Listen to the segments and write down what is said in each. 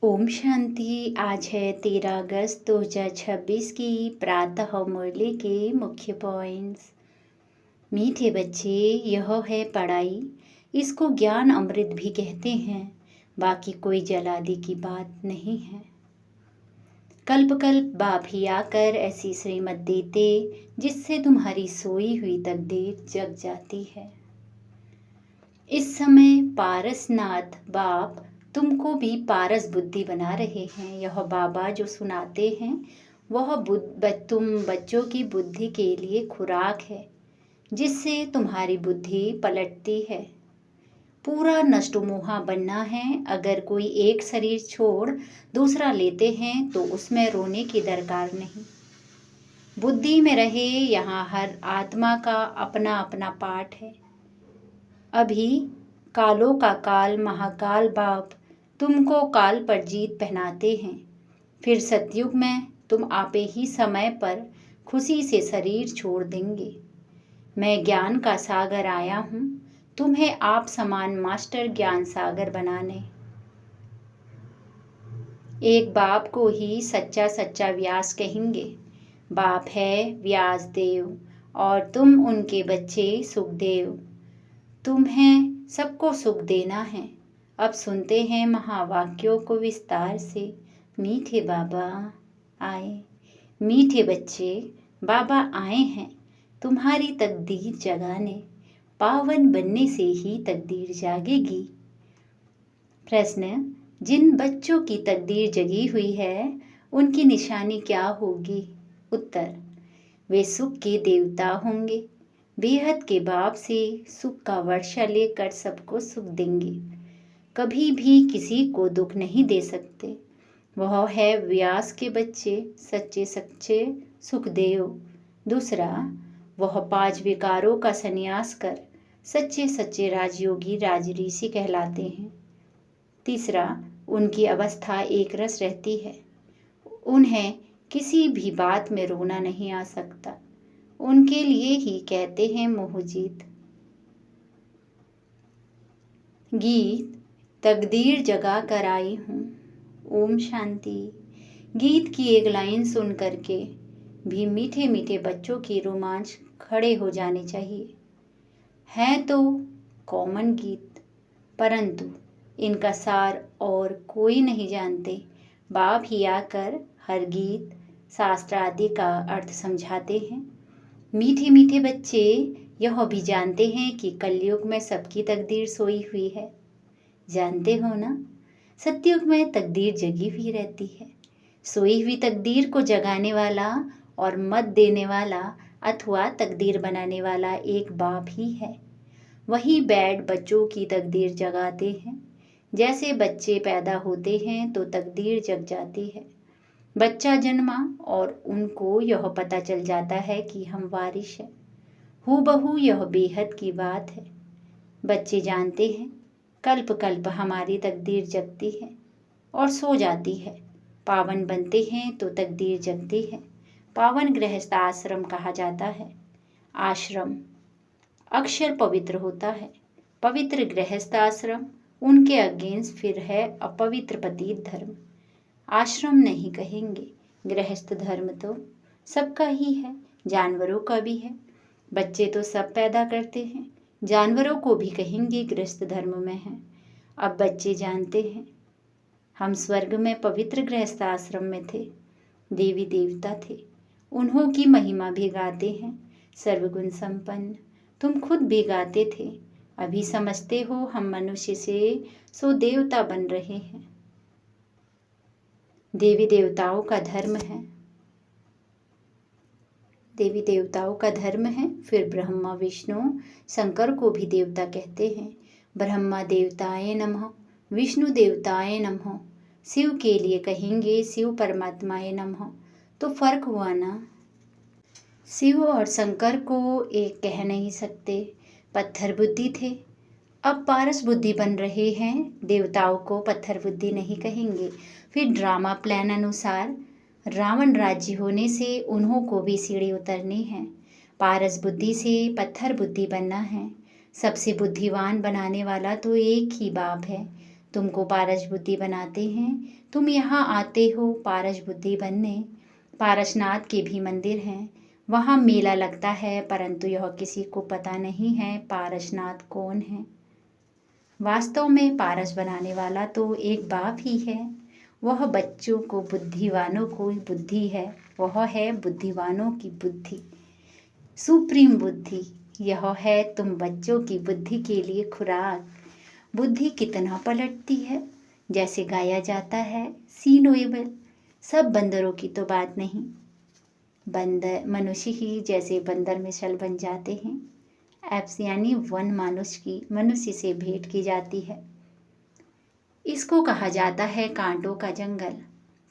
ओम शांति। आज है 13 अगस्त 2026 की प्रातः मुरली के मुख्य पॉइंट्स। मीठे बच्चे, यह है पढ़ाई, इसको ज्ञान अमृत भी कहते हैं। बाकी कोई जलादि की बात नहीं है। कल्प कल्प बाप ही आकर ऐसी श्रीमत देते जिससे तुम्हारी सोई हुई तकदीर जग जाती है। इस समय पारसनाथ बाप तुमको भी पारस बुद्धि बना रहे हैं। यह बाबा जो सुनाते हैं वह तुम बच्चों की बुद्धि के लिए खुराक है, जिससे तुम्हारी बुद्धि पलटती है। पूरा नष्टमोहा बनना है। अगर कोई एक शरीर छोड़ दूसरा लेते हैं तो उसमें रोने की दरकार नहीं। बुद्धि में रहे, यहाँ हर आत्मा का अपना अपना पाठ है। अभी कालों का काल महाकाल बाप तुमको काल पर जीत पहनाते हैं। फिर सतयुग में तुम आपे ही समय पर खुशी से शरीर छोड़ देंगे। मैं ज्ञान का सागर आया हूँ, तुम्हें आप समान मास्टर ज्ञान सागर बनाने। एक बाप को ही सच्चा सच्चा व्यास कहेंगे। बाप है व्यास देव और तुम उनके बच्चे सुखदेव। तुम्हें सबको सुख देना है। अब सुनते हैं महावाक्यों को विस्तार से। मीठे बाबा आए। मीठे बच्चे, बाबा आए हैं तुम्हारी तकदीर जगाने। पावन बनने से ही तकदीर जागेगी। प्रश्न, जिन बच्चों की तकदीर जगी हुई है उनकी निशानी क्या होगी? उत्तर, वे सुख के देवता होंगे। बेहद के बाप से सुख का वर्षा लेकर सबको सुख देंगे। कभी भी किसी को दुख नहीं दे सकते। वह है व्यास के बच्चे, सच्चे सच्चे सुखदेव। दूसरा, वह 5 विकारों का संन्यास कर सच्चे सच्चे राजयोगी राजऋषि कहलाते हैं। तीसरा, उनकी अवस्था एक रस रहती है। उन्हें किसी भी बात में रोना नहीं आ सकता। उनके लिए ही कहते हैं मोहजीत। गीत, तकदीर जगा कर आई हूँ। ओम शांति। गीत की एक लाइन सुन करके भी मीठे मीठे बच्चों की रोमांच खड़े हो जाने चाहिए। है तो कॉमन गीत, परंतु इनका सार और कोई नहीं जानते। बाप ही आकर हर गीत शास्त्र आदि का अर्थ समझाते हैं। मीठे मीठे बच्चे यह भी जानते हैं कि कलयुग में सबकी तकदीर सोई हुई है। जानते हो ना, सतयुग में तकदीर जगी हुई रहती है। सोई हुई तकदीर को जगाने वाला और मत देने वाला अथवा तकदीर बनाने वाला एक बाप ही है। वही बैठ बच्चों की तकदीर जगाते हैं। जैसे बच्चे पैदा होते हैं तो तकदीर जग जाती है। बच्चा जन्मा और उनको यह पता चल जाता है कि हम वारिश हैं। हूबहू यह बेहद की बात है। बच्चे जानते हैं कल्प कल्प हमारी तकदीर जगती है और सो जाती है। पावन बनते हैं तो तकदीर जगती है। पावन गृहस्थ आश्रम कहा जाता है। आश्रम अक्षर पवित्र होता है। पवित्र गृहस्थ आश्रम, उनके अगेंस्ट फिर है अपवित्र पतित धर्म। आश्रम नहीं कहेंगे। गृहस्थ धर्म तो सबका ही है, जानवरों का भी है। बच्चे तो सब पैदा करते हैं, जानवरों को भी कहेंगे गृहस्थ धर्म में है। अब बच्चे जानते हैं हम स्वर्ग में पवित्र गृहस्थ आश्रम में थे। देवी देवता थे, उन्हों की महिमा भी गाते हैं। सर्वगुण संपन्न तुम खुद भी गाते थे। अभी समझते हो हम मनुष्य से सो देवता बन रहे हैं। देवी देवताओं का धर्म है। देवी देवताओं का धर्म है। फिर ब्रह्मा विष्णु शंकर को भी देवता कहते हैं। ब्रह्मा देवताए नमः, विष्णु देवताए नमः। शिव के लिए कहेंगे शिव परमात्माए नमः। तो फर्क हुआ ना। शिव और शंकर को एक कह नहीं सकते। पत्थर बुद्धि थे, अब पारस बुद्धि बन रहे हैं। देवताओं को पत्थर बुद्धि नहीं कहेंगे। फिर ड्रामा प्लान अनुसार रावण राज्य होने से उन्हों को भी सीढ़ी उतरनी है। पारस बुद्धि से पत्थर बुद्धि बनना है। सबसे बुद्धिवान बनाने वाला तो एक ही बाप है। तुमको पारस बुद्धि बनाते हैं। तुम यहाँ आते हो पारस बुद्धि बनने। पारसनाथ के भी मंदिर हैं, वहाँ मेला लगता है, परंतु यह किसी को पता नहीं है पारसनाथ कौन है। वास्तव में पारस बनाने वाला तो एक बाप ही है। वह बच्चों को, बुद्धिवानों को बुद्धि है, वह है बुद्धिवानों की बुद्धि, सुप्रीम बुद्धि। यह है तुम बच्चों की बुद्धि के लिए खुराक। बुद्धि कितना पलटती है, जैसे गाया जाता है सी नोएबल। सब बंदरों की तो बात नहीं, बंदर मनुष्य ही जैसे बंदर मिसल बन जाते हैं। एप्स यानी वन मनुष्य से भेंट की जाती है। इसको कहा जाता है कांटों का जंगल।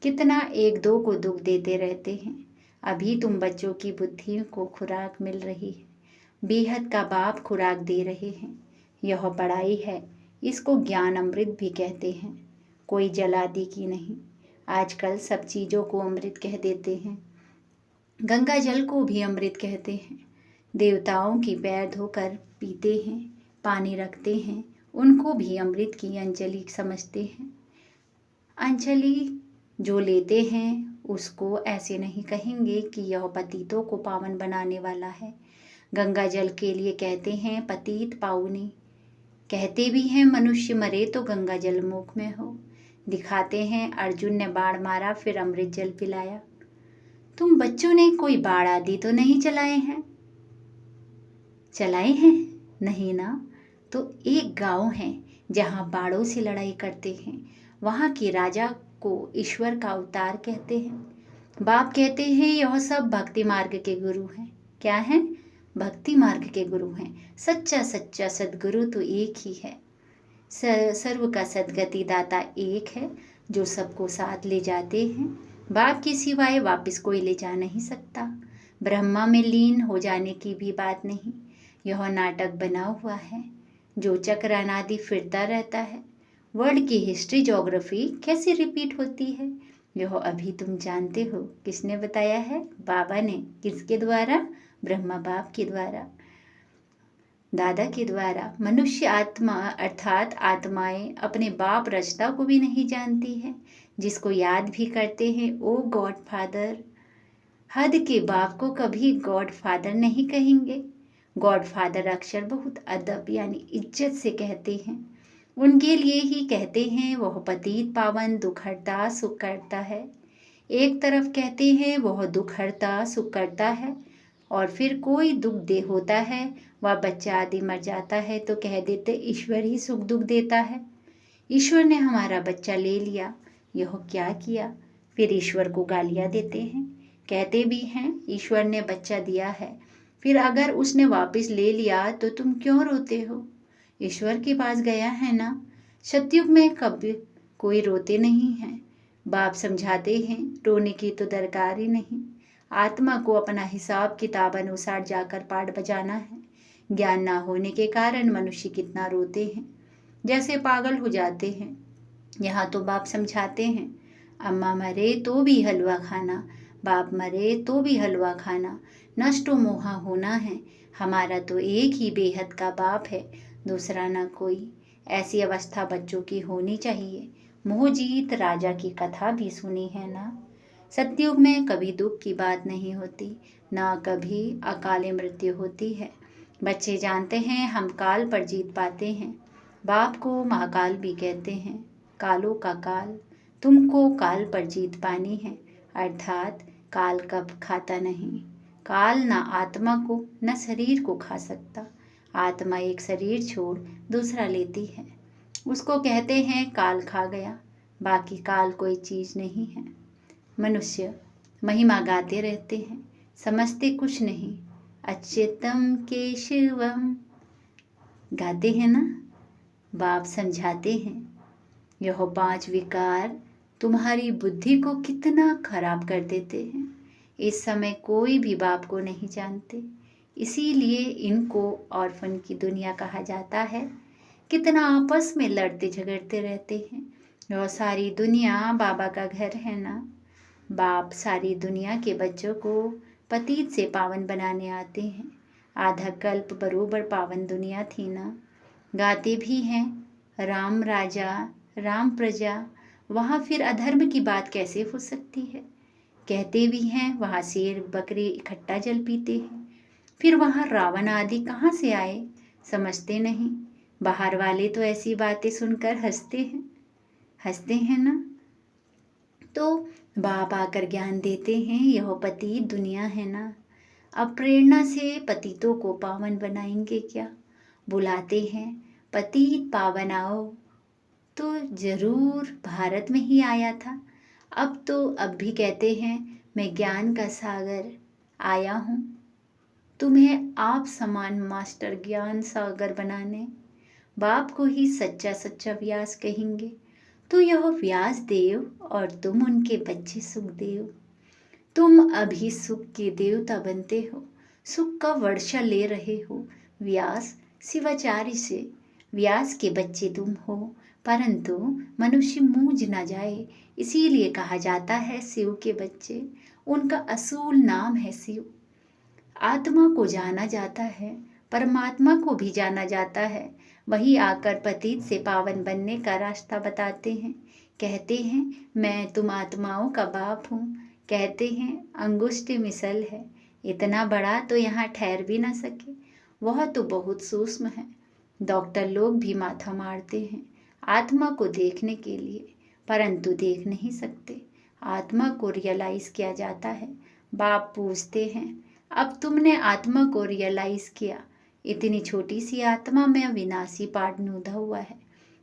कितना एक दो को दुख देते रहते हैं। अभी तुम बच्चों की बुद्धि को खुराक मिल रही है, बेहद का बाप खुराक दे रहे हैं। यह बड़ाई है, इसको ज्ञान अमृत भी कहते हैं, कोई जलादि की नहीं। आजकल सब चीज़ों को अमृत कह देते हैं, गंगा जल को भी अमृत कहते हैं। देवताओं की पैर धोकर पीते हैं, पानी रखते हैं, उनको भी अमृत की अंजलि समझते हैं। अंजलि जो लेते हैं उसको ऐसे नहीं कहेंगे कि यह पतितों को पावन बनाने वाला है। गंगा जल के लिए कहते हैं पतित पावनी, कहते भी हैं मनुष्य मरे तो गंगा जल मुख में हो। दिखाते हैं अर्जुन ने बाण मारा फिर अमृत जल पिलाया। तुम बच्चों ने कोई बाण आदि तो नहीं चलाए हैं? चलाए हैं नहीं ना? तो एक गांव है जहाँ बाणों से लड़ाई करते हैं। वहाँ के राजा को ईश्वर का अवतार कहते हैं। बाप कहते हैं यह सब भक्ति मार्ग के गुरु हैं। क्या हैं? भक्ति मार्ग के गुरु हैं। सच्चा सच्चा सद्गुरु तो एक ही है। सर्व का सद्गति दाता एक है, जो सबको साथ ले जाते हैं। बाप के सिवाय वापस कोई ले जा नहीं सकता। ब्रह्मा में लीन हो जाने की भी बात नहीं। यह नाटक बना हुआ है, जो चक्र अनादि फिरता रहता है। वर्ल्ड की हिस्ट्री ज्योग्राफी कैसे रिपीट होती है, यह अभी तुम जानते हो। किसने बताया है? बाबा ने। किसके द्वारा? ब्रह्मा बाप के द्वारा, दादा के द्वारा। मनुष्य आत्मा अर्थात आत्माएं अपने बाप रचता को भी नहीं जानती है, जिसको याद भी करते हैं ओ गॉड फादर। हद के बाप को कभी गॉड फादर नहीं कहेंगे। गॉड फादर अक्षर बहुत अदब यानी इज्जत से कहते हैं। उनके लिए ही कहते हैं वह पतित पावन दुख हरता सुख करता है। एक तरफ कहते हैं वह दुख हरता सुख करता है, और फिर कोई दुख दे होता है, वह बच्चा आदि मर जाता है तो कह देते ईश्वर ही सुख दुख देता है। ईश्वर ने हमारा बच्चा ले लिया, यह क्या किया? फिर ईश्वर को गालियाँ देते हैं। कहते भी हैं ईश्वर ने बच्चा दिया है, फिर अगर उसने वापस ले लिया तो तुम क्यों रोते हो? ईश्वर के पास गया है ना। सतयुग में कभी कोई रोते नहीं हैं। बाप समझाते हैं रोने की तो दरकार ही नहीं। आत्मा को अपना हिसाब किताब अनुसार जाकर पाठ बजाना है। ज्ञान ना होने के कारण मनुष्य कितना रोते हैं, जैसे पागल हो जाते हैं। यहाँ तो बाप समझाते हैं अम्मा मरे तो भी हलवा खाना, बाप मरे तो भी हलवा खाना, नष्टो मोहा होना है। हमारा तो एक ही बेहद का बाप है, दूसरा ना कोई। ऐसी अवस्था बच्चों की होनी चाहिए। मोहजीत राजा की कथा भी सुनी है ना। सतयुग में कभी दुख की बात नहीं होती, ना कभी अकाल मृत्यु होती है। बच्चे जानते हैं हम काल पर जीत पाते हैं। बाप को महाकाल भी कहते हैं, कालों का काल। तुमको काल पर जीत पानी है, अर्थात काल कब खाता नहीं। काल ना आत्मा को न शरीर को खा सकता। आत्मा एक शरीर छोड़ दूसरा लेती है, उसको कहते हैं काल खा गया। बाकी काल कोई चीज़ नहीं है। मनुष्य महिमा गाते रहते हैं, समझते कुछ नहीं। अच्युतम केशवम गाते हैं ना। बाप समझाते हैं यह 5 विकार तुम्हारी बुद्धि को कितना खराब कर देते हैं। इस समय कोई भी बाप को नहीं जानते, इसीलिए इनको ऑर्फन की दुनिया कहा जाता है। कितना आपस में लड़ते झगड़ते रहते हैं। यह सारी दुनिया बाबा का घर है ना। बाप सारी दुनिया के बच्चों को पतित से पावन बनाने आते हैं। आधा कल्प बरोबर पावन दुनिया थी ना। गाते भी हैं राम राजा राम प्रजा, वहाँ फिर अधर्म की बात कैसे हो सकती है? कहते भी हैं वहाँ शेर बकरे इकट्ठा जल पीते हैं। फिर वहाँ रावण आदि कहाँ से आए? समझते नहीं। बाहर वाले तो ऐसी बातें सुनकर हंसते हैं ना। तो बाप आकर ज्ञान देते हैं, यह पतित दुनिया है ना। अब प्रेरणा से पतितों को पावन बनाएंगे क्या? बुलाते हैं पतित पावन आओ, तो जरूर भारत में ही आया था। अब भी कहते हैं मैं ज्ञान का सागर आया हूँ, तुम्हें आप समान मास्टर ज्ञान सागर बनाने। बाप को ही सच्चा सच्चा व्यास कहेंगे, तो यह व्यास देव और तुम उनके बच्चे सुखदेव। तुम अभी सुख के देवता बनते हो, सुख का वर्षा ले रहे हो व्यास शिवाचार्य से। व्यास के बच्चे तुम हो, परंतु मनुष्य मूझ न जाए, इसीलिए कहा जाता है शिव के बच्चे। उनका असूल नाम है शिव। आत्मा को जाना जाता है, परमात्मा को भी जाना जाता है। वही आकर पतित से पावन बनने का रास्ता बताते हैं। कहते हैं मैं तुम आत्माओं का बाप हूँ। कहते हैं अंगुष्ठ मिसल है, इतना बड़ा तो यहाँ ठहर भी ना सके, वह तो बहुत सूक्ष्म है। डॉक्टर लोग भी माथा मारते हैं आत्मा को देखने के लिए, परंतु देख नहीं सकते। आत्मा को रियलाइज किया जाता है। बाप पूछते हैं अब तुमने आत्मा को रियलाइज किया, इतनी छोटी सी आत्मा में अविनाशी पार्ट नूधा हुआ है,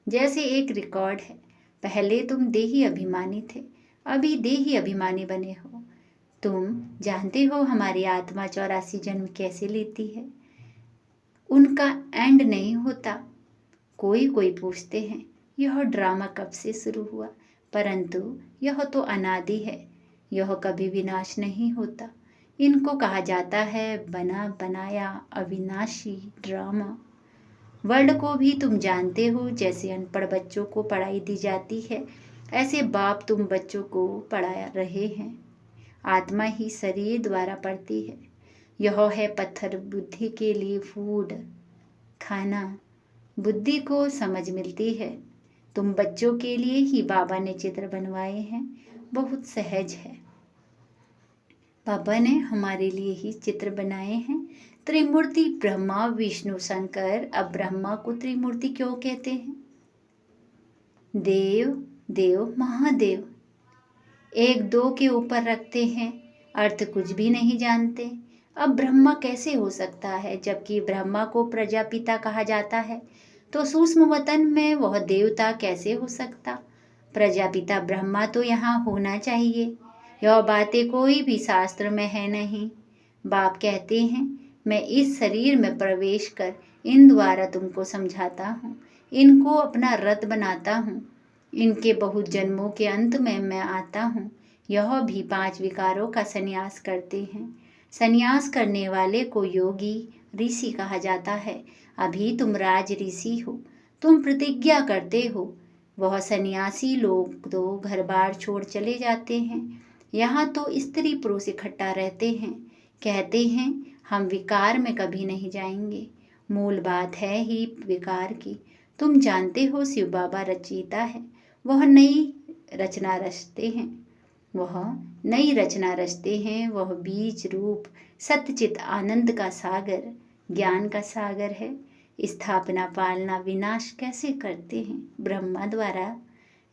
जैसे एक रिकॉर्ड है। पहले तुम देही अभिमानी थे, अभी देही अभिमानी बने हो। तुम जानते हो हमारी आत्मा 84 जन्म कैसे लेती है, उनका एंड नहीं होता। कोई पूछते हैं यह ड्रामा कब से शुरू हुआ, परंतु यह तो अनादि है, यह कभी विनाश नहीं होता। इनको कहा जाता है बना बनाया अविनाशी ड्रामा। वर्ड को भी तुम जानते हो, जैसे अनपढ़ बच्चों को पढ़ाई दी जाती है, ऐसे बाप तुम बच्चों को पढ़ा रहे हैं। आत्मा ही शरीर द्वारा पढ़ती है। यह है पत्थर बुद्धि के लिए फूड, खाना। बुद्धि को समझ मिलती है। तुम बच्चों के लिए ही बाबा ने चित्र बनवाए हैं, बहुत सहज है। बाबा ने हमारे लिए ही चित्र बनाए हैं। त्रिमूर्ति ब्रह्मा विष्णु शंकर। अब ब्रह्मा को त्रिमूर्ति क्यों कहते हैं? देव देव महादेव, एक दो के ऊपर रखते हैं, अर्थ कुछ भी नहीं जानते। अब ब्रह्मा कैसे हो सकता है? जबकि ब्रह्मा को प्रजापिता कहा जाता है, तो सूक्ष्म वतन में वह देवता कैसे हो सकता? प्रजापिता ब्रह्मा तो यहाँ होना चाहिए। यह बातें कोई भी शास्त्र में है नहीं। बाप कहते हैं मैं इस शरीर में प्रवेश कर इन द्वारा तुमको समझाता हूँ, इनको अपना रथ बनाता हूँ। इनके बहुत जन्मों के अंत में मैं आता हूँ। यह भी 5 विकारों का संन्यास करते हैं। संन्यास करने वाले को योगी ऋषि कहा जाता है। अभी तुम राज ऋषि हो, तुम प्रतिज्ञा करते हो। वह सन्यासी लोग तो घर बार छोड़ चले जाते हैं। यहाँ तो स्त्री पुरुष इकट्ठा रहते हैं। कहते हैं हम विकार में कभी नहीं जाएंगे। मूल बात है ही विकार की। तुम जानते हो शिव बाबा रचयिता है, वह नई रचना रचते हैं। वह बीज रूप सत्यचित आनंद का सागर, ज्ञान का सागर है। स्थापना पालना विनाश कैसे करते हैं? ब्रह्मा द्वारा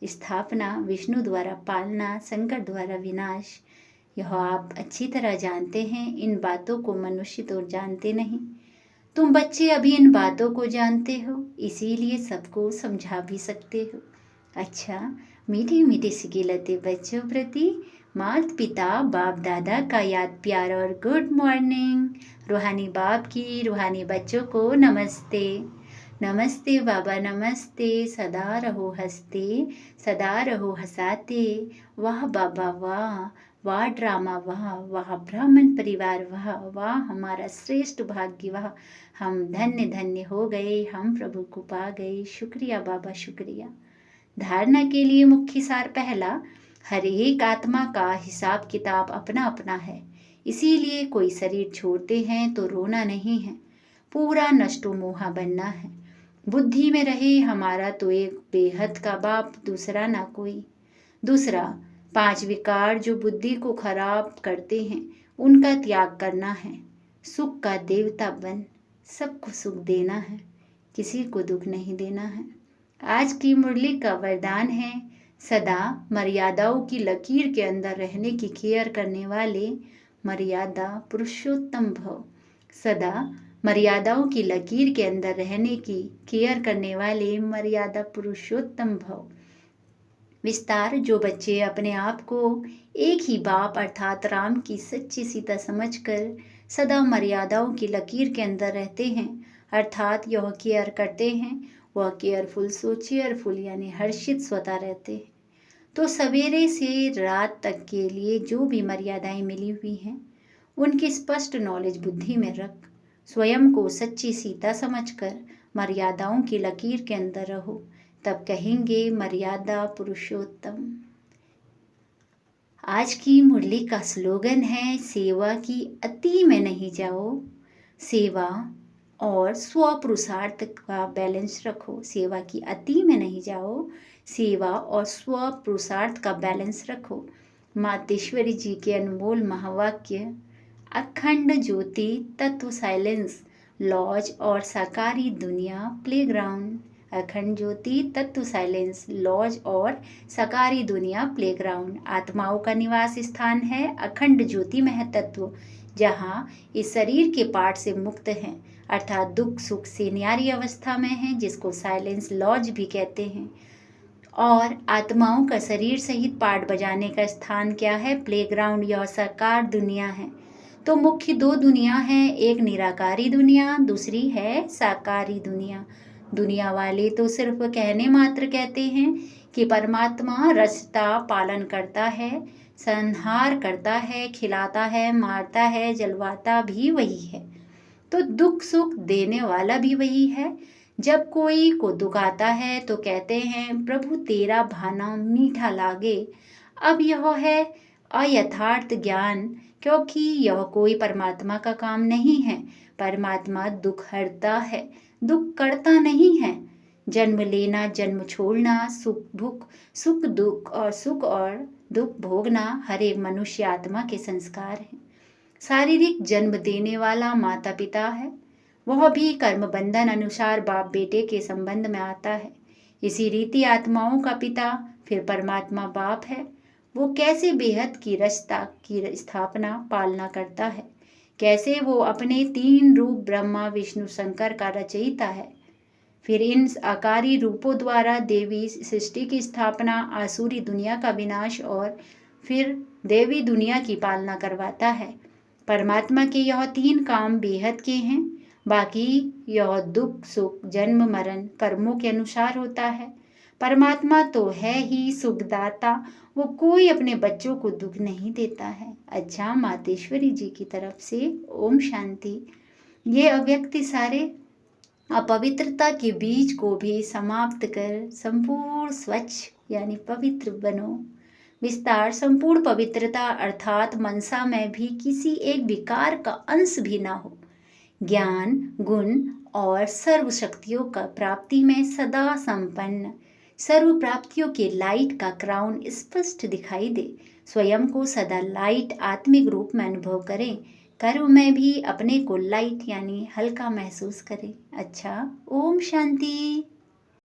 स्थापना, विष्णु द्वारा पालना, शंकर द्वारा विनाश। यह आप अच्छी तरह जानते हैं। इन बातों को मनुष्य तो जानते नहीं। तुम बच्चे अभी इन बातों को जानते हो, इसीलिए सबको समझा भी सकते हो। अच्छा, मीठी मीठी सिकिलते बच्चों प्रति माता पिता बाप दादा का याद प्यार और गुड मॉर्निंग। रूहानी बाप की रूहानी बच्चों को नमस्ते। नमस्ते बाबा नमस्ते। सदा रहो हंसते, सदा रहो हंसाते। वाह बाबा वाह, वाह ड्रामा वाह, वाह ब्राह्मण परिवार वाह, वाह हमारा श्रेष्ठ भाग्य वाह। हम धन्य धन्य हो गए, हम प्रभु को पा गए। शुक्रिया बाबा शुक्रिया। धारणा के लिए मुख्य सार पहला, हर एक आत्मा का हिसाब किताब अपना अपना है। इसीलिए कोई शरीर छोड़ते हैं तो रोना नहीं है, पूरा नष्टो मोहा बनना है। बुद्धि में रहे हमारा तो एक बेहद का बाप, दूसरा ना कोई। दूसरा, 5 विकार जो बुद्धि को खराब करते हैं उनका त्याग करना है। सुख का देवता बन सबको सुख देना है, किसी को दुख नहीं देना है। आज की मुरली का वरदान है, सदा मर्यादाओं की लकीर के अंदर रहने की केयर करने वाले मर्यादा पुरुषोत्तम भव। सदा मर्यादाओं की लकीर के अंदर रहने की केयर करने वाले मर्यादा पुरुषोत्तम भव। विस्तार, जो बच्चे अपने आप को एक ही बाप अर्थात राम की सच्ची सीता समझकर सदा मर्यादाओं की लकीर के अंदर रहते हैं, अर्थात यह केयर करते हैं, वह केयरफुल सो चेयरफुल यानी हर्षित स्वतः रहते हैं। तो सवेरे से रात तक के लिए जो भी मर्यादाएं मिली हुई हैं उनकी स्पष्ट नॉलेज बुद्धि में रख स्वयं को सच्ची सीता समझकर मर्यादाओं की लकीर के अंदर रहो, तब कहेंगे मर्यादा पुरुषोत्तम। आज की मुरली का स्लोगन है, सेवा की अति में नहीं जाओ, सेवा और स्वपुरुषार्थ का बैलेंस रखो। सेवा की अति में नहीं जाओ, सेवा और स्वपुरुषार्थ का बैलेंस रखो। मातेश्वरी जी के अनमोल महावाक्य, अखंड ज्योति तत्व साइलेंस लॉज और साकारी दुनिया प्लेग्राउंड। अखंड ज्योति तत्व साइलेंस लॉज और साकारी दुनिया प्लेग्राउंड। आत्माओं का निवास स्थान है अखंड ज्योति महतत्व, जहाँ इस शरीर के पार्ट से मुक्त हैं, अर्थात दुख सुख से न्यारी अवस्था में हैं, जिसको साइलेंस लॉज भी कहते हैं। और आत्माओं का शरीर सहित पार्ट बजाने का स्थान क्या है? प्लेग्राउंड। यह साकार दुनिया है। तो मुख्य 2 दुनिया हैं, एक निराकारी दुनिया, दूसरी है साकारी दुनिया। दुनिया वाले तो सिर्फ कहने मात्र कहते हैं कि परमात्मा रचता पालन करता है, संहार करता है, खिलाता है, मारता है, जलवाता भी वही है, तो दुख सुख देने वाला भी वही है। जब कोई को दुख आता है तो कहते हैं, प्रभु तेरा भाना मीठा लागे। अब यह है अयथार्थ ज्ञान, क्योंकि यह कोई परमात्मा का काम नहीं है। परमात्मा दुख हरता है, दुख करता नहीं है। जन्म लेना, जन्म छोड़ना, सुख और दुख भोगना हर एक मनुष्य आत्मा के संस्कार हैं। शारीरिक जन्म देने वाला माता पिता है, वह भी कर्म बंधन अनुसार बाप बेटे के संबंध में आता है। इसी रीति आत्माओं का पिता फिर परमात्मा बाप है। वो कैसे बेहद की रचता की स्थापना पालना करता है, कैसे वो अपने 3 रूप ब्रह्मा विष्णु शंकर का रचयिता है। फिर इन आकारी रूपों द्वारा देवी सृष्टि की स्थापना, आसुरी दुनिया का विनाश और फिर देवी दुनिया की पालना करवाता है। परमात्मा के यह 3 काम बेहद के हैं। बाकी यह दुख सुख जन्म मरण कर्मों के अनुसार होता है। परमात्मा तो है ही सुखदाता, वो कोई अपने बच्चों को दुख नहीं देता है। अच्छा, मातेश्वरी जी की तरफ से ओम शांति। ये अव्यक्ति सारे अपवित्रता के बीज को भी समाप्त कर संपूर्ण स्वच्छ यानी पवित्र बनो। विस्तार, संपूर्ण पवित्रता अर्थात मनसा में भी किसी एक विकार का अंश भी ना हो। ज्ञान गुण और सर्व शक्तियों का प्राप्ति में सदा संपन्न, सर्व प्राप्तियों के लाइट का क्राउन स्पष्ट दिखाई दे। स्वयं को सदा लाइट आत्मिक रूप में अनुभव करें। कर्म में भी अपने को लाइट यानी हल्का महसूस करें। अच्छा, ओम शांति।